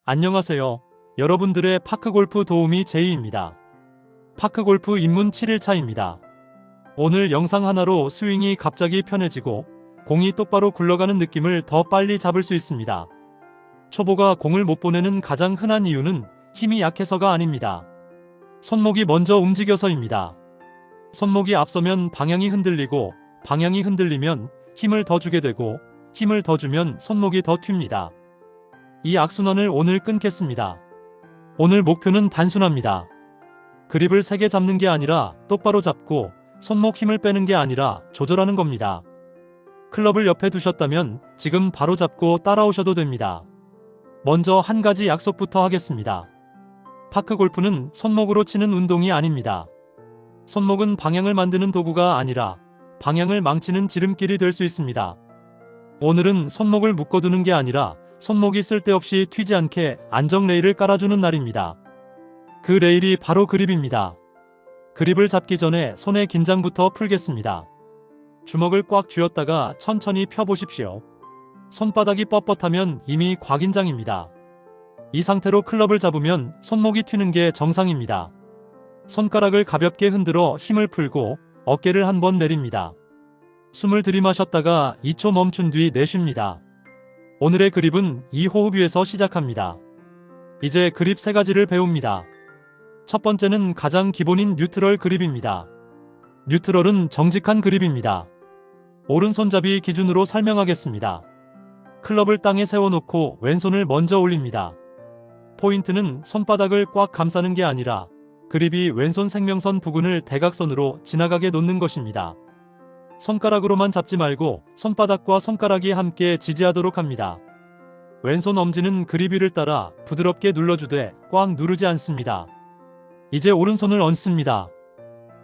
안녕하세요. 여러분들의 파크골프 도우미 제이입니다. 파크골프 입문 7일차입니다. 오늘 영상 하나로 스윙이 갑자기 편해지고 공이 똑바로 굴러가는 느낌을 더 빨리 잡을 수 있습니다. 초보가 공을 못 보내는 가장 흔한 이유는 힘이 약해서가 아닙니다. 손목이 먼저 움직여서입니다. 손목이 앞서면 방향이 흔들리고 방향이 흔들리면 힘을 더 주게 되고 힘을 더 주면 손목이 더 튑니다. 이 악순환을 오늘 끊겠습니다. 오늘 목표는 단순합니다. 그립을 세게 잡는 게 아니라 똑바로 잡고 손목 힘을 빼는 게 아니라 조절하는 겁니다. 클럽을 옆에 두셨다면 지금 바로 잡고 따라오셔도 됩니다. 먼저 한 가지 약속부터 하겠습니다. 파크골프는 손목으로 치는 운동이 아닙니다. 손목은 방향을 만드는 도구가 아니라 방향을 망치는 지름길이 될 수 있습니다. 오늘은 손목을 묶어두는 게 아니라 손목이 쓸데없이 튀지 않게 안정 레일을 깔아주는 날입니다. 그 레일이 바로 그립입니다. 그립을 잡기 전에 손의 긴장부터 풀겠습니다. 주먹을 꽉 쥐었다가 천천히 펴보십시오. 손바닥이 뻣뻣하면 이미 과긴장입니다. 이 상태로 클럽을 잡으면 손목이 튀는 게 정상입니다. 손가락을 가볍게 흔들어 힘을 풀고 어깨를 한번 내립니다. 숨을 들이마셨다가 2초 멈춘 뒤 내쉽니다. 오늘의 그립은 이 호흡 위에서 시작합니다. 이제 그립 3가지를 배웁니다. 첫 번째는 가장 기본인 뉴트럴 그립입니다. 뉴트럴은 정직한 그립입니다. 오른손잡이 기준으로 설명하겠습니다. 클럽을 땅에 세워놓고 왼손을 먼저 올립니다. 포인트는 손바닥을 꽉 감싸는 게 아니라 그립이 왼손 생명선 부근을 대각선으로 지나가게 놓는 것입니다. 손가락으로만 잡지 말고 손바닥과 손가락이 함께 지지하도록 합니다. 왼손 엄지는 그립 위를 따라 부드럽게 눌러주되 꽉 누르지 않습니다. 이제 오른손을 얹습니다.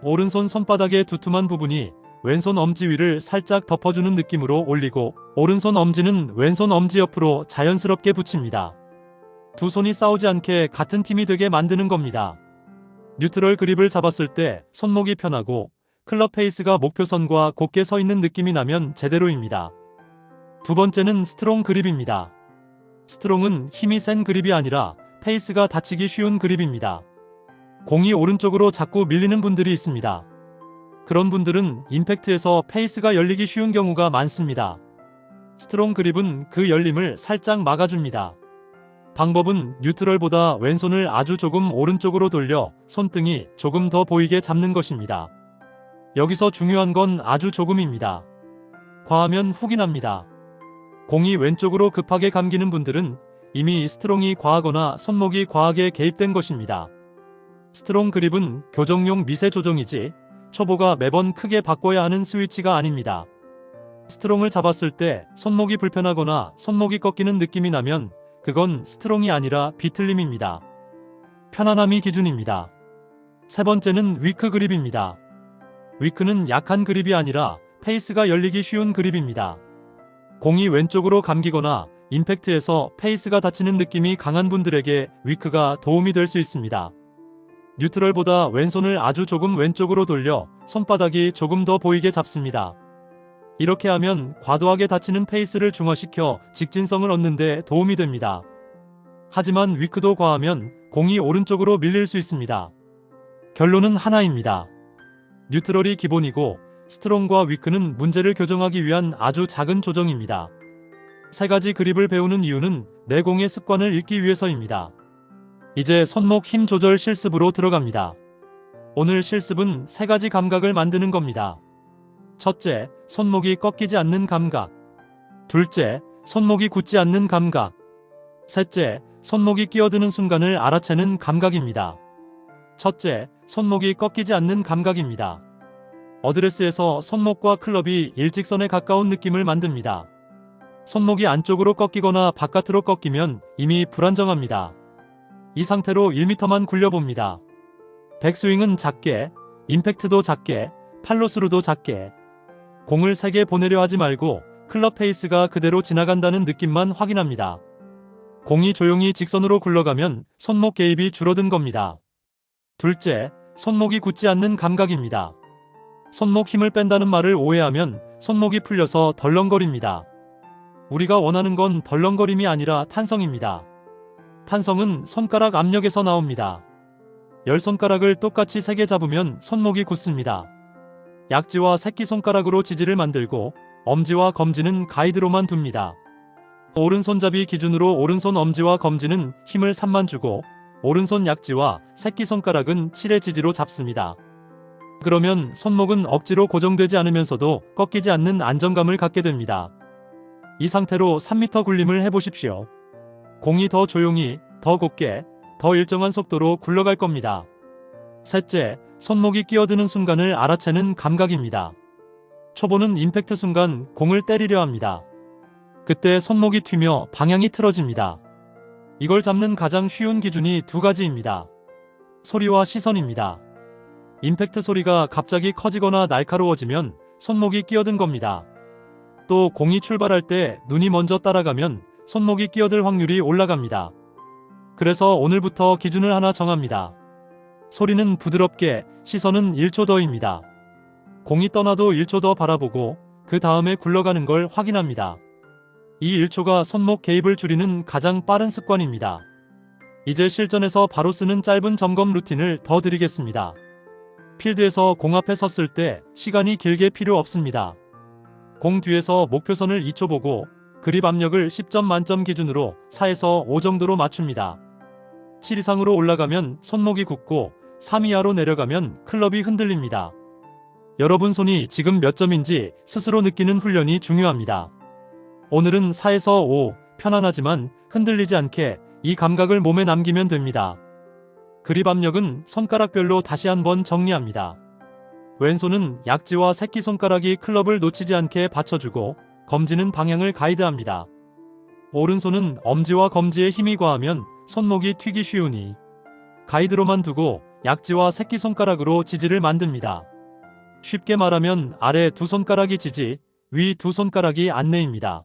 오른손 손바닥의 두툼한 부분이 왼손 엄지 위를 살짝 덮어주는 느낌으로 올리고 오른손 엄지는 왼손 엄지 옆으로 자연스럽게 붙입니다. 두 손이 싸우지 않게 같은 팀이 되게 만드는 겁니다. 뉴트럴 그립을 잡았을 때 손목이 편하고 클럽 페이스가 목표선과 곧게 서 있는 느낌이 나면 제대로입니다. 두 번째는 스트롱 그립입니다. 스트롱은 힘이 센 그립이 아니라 페이스가 다치기 쉬운 그립입니다. 공이 오른쪽으로 자꾸 밀리는 분들이 있습니다. 그런 분들은 임팩트에서 페이스가 열리기 쉬운 경우가 많습니다. 스트롱 그립은 그 열림을 살짝 막아줍니다. 방법은 뉴트럴보다 왼손을 아주 조금 오른쪽으로 돌려 손등이 조금 더 보이게 잡는 것입니다. 여기서 중요한 건 아주 조금입니다. 과하면 훅이 납니다. 공이 왼쪽으로 급하게 감기는 분들은 이미 스트롱이 과하거나 손목이 과하게 개입된 것입니다. 스트롱 그립은 교정용 미세 조정이지 초보가 매번 크게 바꿔야 하는 스위치가 아닙니다. 스트롱을 잡았을 때 손목이 불편하거나 손목이 꺾이는 느낌이 나면 그건 스트롱이 아니라 비틀림입니다. 편안함이 기준입니다. 세 번째는 위크 그립입니다. 위크는 약한 그립이 아니라 페이스가 열리기 쉬운 그립입니다. 공이 왼쪽으로 감기거나 임팩트에서 페이스가 다치는 느낌이 강한 분들에게 위크가 도움이 될 수 있습니다. 뉴트럴보다 왼손을 아주 조금 왼쪽으로 돌려 손바닥이 조금 더 보이게 잡습니다. 이렇게 하면 과도하게 다치는 페이스를 중화시켜 직진성을 얻는 데 도움이 됩니다. 하지만 위크도 과하면 공이 오른쪽으로 밀릴 수 있습니다. 결론은 하나입니다. 뉴트럴이 기본이고 스트롱과 위크는 문제를 교정하기 위한 아주 작은 조정입니다. 3가지 그립을 배우는 이유는 내 공의 습관을 읽기 위해서입니다. 이제 손목 힘 조절 실습으로 들어갑니다. 오늘 실습은 3가지 감각을 만드는 겁니다. 첫째, 손목이 꺾이지 않는 감각. 둘째, 손목이 굳지 않는 감각. 셋째, 손목이 끼어드는 순간을 알아채는 감각입니다. 첫째, 손목이 꺾이지 않는 감각입니다. 어드레스에서 손목과 클럽이 일직선에 가까운 느낌을 만듭니다. 손목이 안쪽으로 꺾이거나 바깥으로 꺾이면 이미 불안정합니다. 이 상태로 1m만 굴려봅니다. 백스윙은 작게, 임팩트도 작게, 팔로스루도 작게. 공을 세게 보내려 하지 말고 클럽 페이스가 그대로 지나간다는 느낌만 확인합니다. 공이 조용히 직선으로 굴러가면 손목 개입이 줄어든 겁니다. 둘째, 손목이 굳지 않는 감각입니다. 손목 힘을 뺀다는 말을 오해하면 손목이 풀려서 덜렁거립니다. 우리가 원하는 건 덜렁거림이 아니라 탄성입니다. 탄성은 손가락 압력에서 나옵니다. 10손가락을 똑같이 3개 잡으면 손목이 굳습니다. 약지와 새끼손가락으로 지지를 만들고 엄지와 검지는 가이드로만 둡니다. 오른손잡이 기준으로 오른손 엄지와 검지는 힘을 3만 주고 오른손 약지와 새끼손가락은 7의 지지로 잡습니다. 그러면 손목은 억지로 고정되지 않으면서도 꺾이지 않는 안정감을 갖게 됩니다. 이 상태로 3m 굴림을 해보십시오. 공이 더 조용히, 더 곱게, 더 일정한 속도로 굴러갈 겁니다. 셋째, 손목이 끼어드는 순간을 알아채는 감각입니다. 초보는 임팩트 순간 공을 때리려 합니다. 그때 손목이 튀며 방향이 틀어집니다. 이걸 잡는 가장 쉬운 기준이 두 가지입니다. 소리와 시선입니다. 임팩트 소리가 갑자기 커지거나 날카로워지면 손목이 끼어든 겁니다. 또 공이 출발할 때 눈이 먼저 따라가면 손목이 끼어들 확률이 올라갑니다. 그래서 오늘부터 기준을 하나 정합니다. 소리는 부드럽게, 시선은 1초 더입니다. 공이 떠나도 1초 더 바라보고 그 다음에 굴러가는 걸 확인합니다. 이 1초가 손목 개입을 줄이는 가장 빠른 습관입니다. 이제 실전에서 바로 쓰는 짧은 점검 루틴을 더 드리겠습니다. 필드에서 공 앞에 섰을 때 시간이 길게 필요 없습니다. 공 뒤에서 목표선을 2초 보고 그립 압력을 10점 만점 기준으로 4에서 5 정도로 맞춥니다. 7 이상으로 올라가면 손목이 굳고 3 이하로 내려가면 클럽이 흔들립니다. 여러분 손이 지금 몇 점인지 스스로 느끼는 훈련이 중요합니다. 오늘은 4에서 5, 편안하지만 흔들리지 않게 이 감각을 몸에 남기면 됩니다. 그립 압력은 손가락별로 다시 한번 정리합니다. 왼손은 약지와 새끼손가락이 클럽을 놓치지 않게 받쳐주고 검지는 방향을 가이드합니다. 오른손은 엄지와 검지에 힘이 과하면 손목이 튀기 쉬우니 가이드로만 두고 약지와 새끼손가락으로 지지를 만듭니다. 쉽게 말하면 아래 두 손가락이 지지, 위 두 손가락이 안내입니다.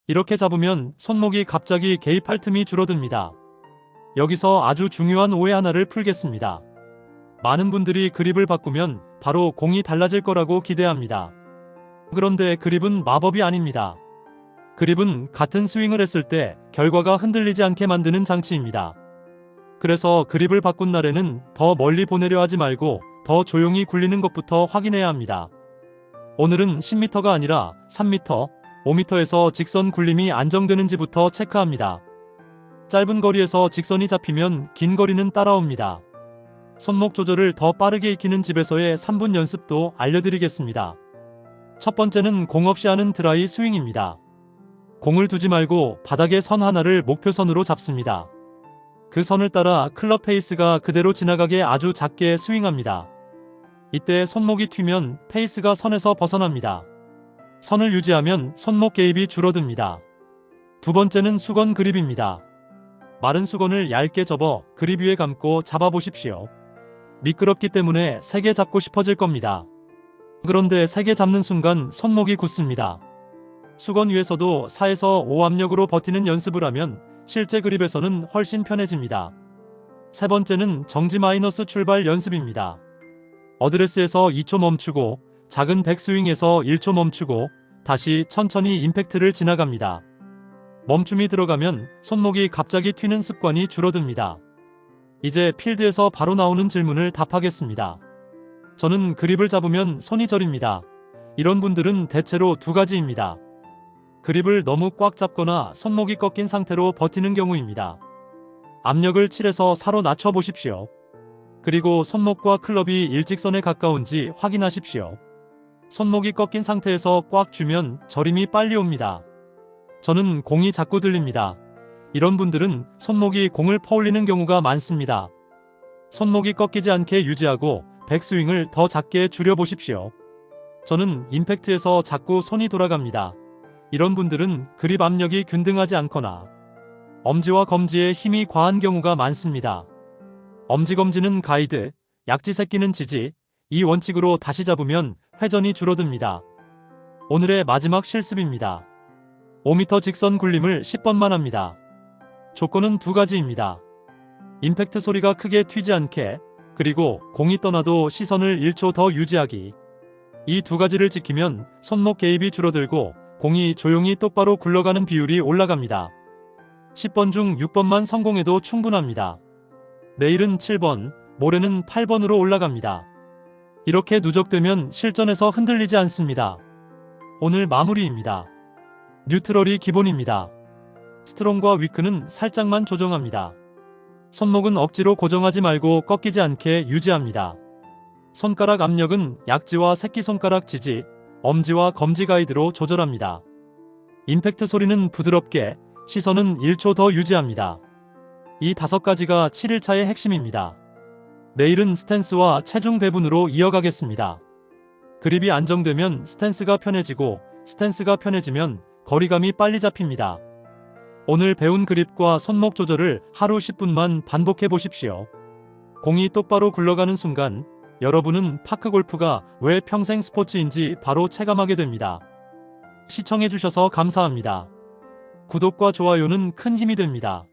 이렇게 잡으면 손목이 갑자기 개입할 틈이 줄어듭니다. 여기서 아주 중요한 오해 하나를 풀겠습니다. 많은 분들이 그립을 바꾸면 바로 공이 달라질 거라고 기대합니다. 그런데 그립은 마법이 아닙니다. 그립은 같은 스윙을 했을 때 결과가 흔들리지 않게 만드는 장치입니다. 그래서 그립을 바꾼 날에는 더 멀리 보내려 하지 말고 더 조용히 굴리는 것부터 확인해야 합니다. 오늘은 10m가 아니라 3m, 5m에서 직선 굴림이 안정되는지부터 체크합니다. 짧은 거리에서 직선이 잡히면 긴 거리는 따라옵니다. 손목 조절을 더 빠르게 익히는 집에서의 3분 연습도 알려드리겠습니다. 첫 번째는 공 없이 하는 드라이 스윙입니다. 공을 두지 말고 바닥에 선 하나를 목표선으로 잡습니다. 그 선을 따라 클럽 페이스가 그대로 지나가게 아주 작게 스윙합니다. 이때 손목이 튀면 페이스가 선에서 벗어납니다. 선을 유지하면 손목 개입이 줄어듭니다. 두 번째는 수건 그립입니다. 마른 수건을 얇게 접어 그립 위에 감고 잡아보십시오. 미끄럽기 때문에 세게 잡고 싶어질 겁니다. 그런데 세게 잡는 순간 손목이 굳습니다. 수건 위에서도 4에서 5 압력으로 버티는 연습을 하면 실제 그립에서는 훨씬 편해집니다. 세 번째는 정지 마이너스 출발 연습입니다. 어드레스에서 2초 멈추고 작은 백스윙에서 1초 멈추고 다시 천천히 임팩트를 지나갑니다. 멈춤이 들어가면 손목이 갑자기 튀는 습관이 줄어듭니다. 이제 필드에서 바로 나오는 질문을 답하겠습니다. 저는 그립을 잡으면 손이 저립니다. 이런 분들은 대체로 두 가지입니다. 그립을 너무 꽉 잡거나 손목이 꺾인 상태로 버티는 경우입니다. 압력을 7에서 4로 낮춰보십시오. 그리고 손목과 클럽이 일직선에 가까운지 확인하십시오. 손목이 꺾인 상태에서 꽉 쥐면 저림이 빨리 옵니다. 저는 공이 자꾸 들립니다. 이런 분들은 손목이 공을 퍼올리는 경우가 많습니다. 손목이 꺾이지 않게 유지하고 백스윙을 더 작게 줄여보십시오. 저는 임팩트에서 자꾸 손이 돌아갑니다. 이런 분들은 그립 압력이 균등하지 않거나 엄지와 검지에 힘이 과한 경우가 많습니다. 엄지검지는 가이드, 약지 새끼는 지지, 이 원칙으로 다시 잡으면 회전이 줄어듭니다. 오늘의 마지막 실습입니다. 5m 직선 굴림을 10번만 합니다. 조건은 두 가지입니다. 임팩트 소리가 크게 튀지 않게, 그리고 공이 떠나도 시선을 1초 더 유지하기. 이 두 가지를 지키면 손목 개입이 줄어들고 공이 조용히 똑바로 굴러가는 비율이 올라갑니다. 10번 중 6번만 성공해도 충분합니다. 내일은 7번, 모레는 8번으로 올라갑니다. 이렇게 누적되면 실전에서 흔들리지 않습니다. 오늘 마무리입니다. 뉴트럴이 기본입니다. 스트롱과 위크는 살짝만 조정합니다. 손목은 억지로 고정하지 말고 꺾이지 않게 유지합니다. 손가락 압력은 약지와 새끼손가락 지지, 엄지와 검지 가이드로 조절합니다. 임팩트 소리는 부드럽게, 시선은 1초 더 유지합니다. 이 5가지가 7일차의 핵심입니다. 내일은 스탠스와 체중 배분으로 이어가겠습니다. 그립이 안정되면 스탠스가 편해지고, 스탠스가 편해지면 거리감이 빨리 잡힙니다. 오늘 배운 그립과 손목 조절을 하루 10분만 반복해 보십시오. 공이 똑바로 굴러가는 순간 여러분은 파크골프가 왜 평생 스포츠인지 바로 체감하게 됩니다. 시청해 주셔서 감사합니다. 구독과 좋아요는 큰 힘이 됩니다.